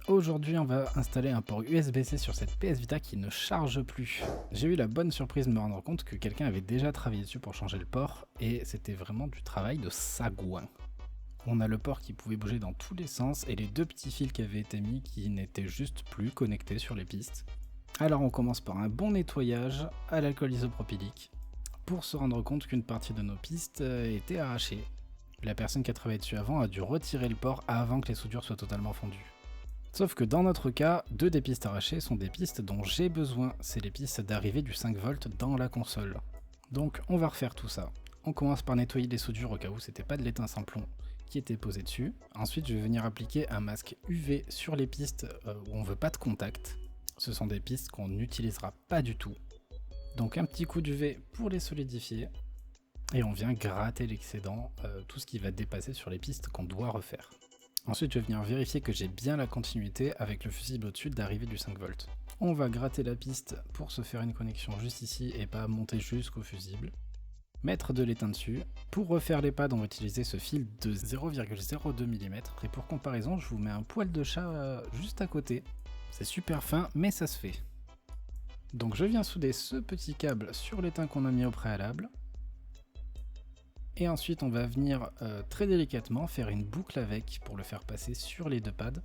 Aujourd'hui, on va installer un port USB-C sur cette PS Vita qui ne charge plus. J'ai eu la bonne surprise de me rendre compte que quelqu'un avait déjà travaillé dessus pour changer le port et c'était vraiment du travail de sagouin. On a le port qui pouvait bouger dans tous les sens et les deux petits fils qui avaient été mis qui n'étaient juste plus connectés sur les pistes. Alors on commence par un bon nettoyage à l'alcool isopropylique pour se rendre compte qu'une partie de nos pistes était arrachée. La personne qui a travaillé dessus avant a dû retirer le port avant que les soudures soient totalement fondues. Sauf que dans notre cas, deux des pistes arrachées sont des pistes dont j'ai besoin, c'est les pistes d'arrivée du 5V dans la console. Donc on va refaire tout ça. On commence par nettoyer les soudures au cas où c'était pas de l'étain sans plomb qui était posé dessus. Ensuite je vais venir appliquer un masque UV sur les pistes où on veut pas de contact. Ce sont des pistes qu'on n'utilisera pas du tout. Donc un petit coup d'UV pour les solidifier. Et on vient gratter l'excédent, tout ce qui va dépasser sur les pistes qu'on doit refaire. Ensuite, je vais venir vérifier que j'ai bien la continuité avec le fusible au-dessus d'arrivée du 5V. On va gratter la piste pour se faire une connexion juste ici et pas monter jusqu'au fusible. Mettre de l'étain dessus. Pour refaire les pads, on va utiliser ce fil de 0,02 mm. Et pour comparaison, je vous mets un poil de chat juste à côté. C'est super fin, mais ça se fait. Donc je viens souder ce petit câble sur l'étain qu'on a mis au préalable. Et ensuite on va venir très délicatement faire une boucle avec pour le faire passer sur les deux pads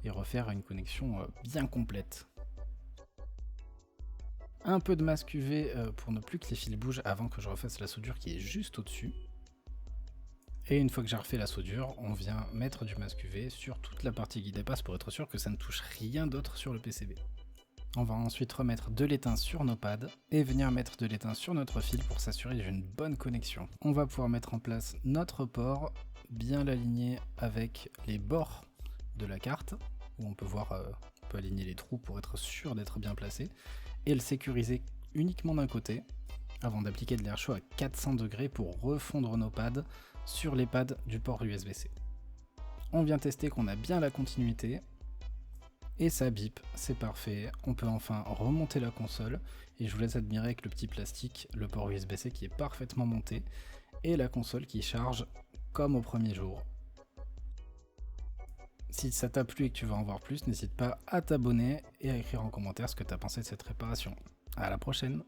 et refaire une connexion bien complète. Un peu de masque UV pour ne plus que les fils bougent avant que je refasse la soudure qui est juste au-dessus. Et une fois que j'ai refait la soudure, on vient mettre du masque UV sur toute la partie qui dépasse pour être sûr que ça ne touche rien d'autre sur le PCB. On va ensuite remettre de l'étain sur nos pads et venir mettre de l'étain sur notre fil pour s'assurer d'une bonne connexion. On va pouvoir mettre en place notre port, bien l'aligner avec les bords de la carte, où on peut voir, on peut aligner les trous pour être sûr d'être bien placé, et le sécuriser uniquement d'un côté, avant d'appliquer de l'air chaud à 400 degrés pour refondre nos pads sur les pads du port USB-C. On vient tester qu'on a bien la continuité, et ça bip, c'est parfait, on peut enfin remonter la console, et je vous laisse admirer avec le petit plastique, le port USB-C qui est parfaitement monté, et la console qui charge comme au premier jour. Si ça t'a plu et que tu veux en voir plus, n'hésite pas à t'abonner et à écrire en commentaire ce que tu as pensé de cette réparation. À la prochaine!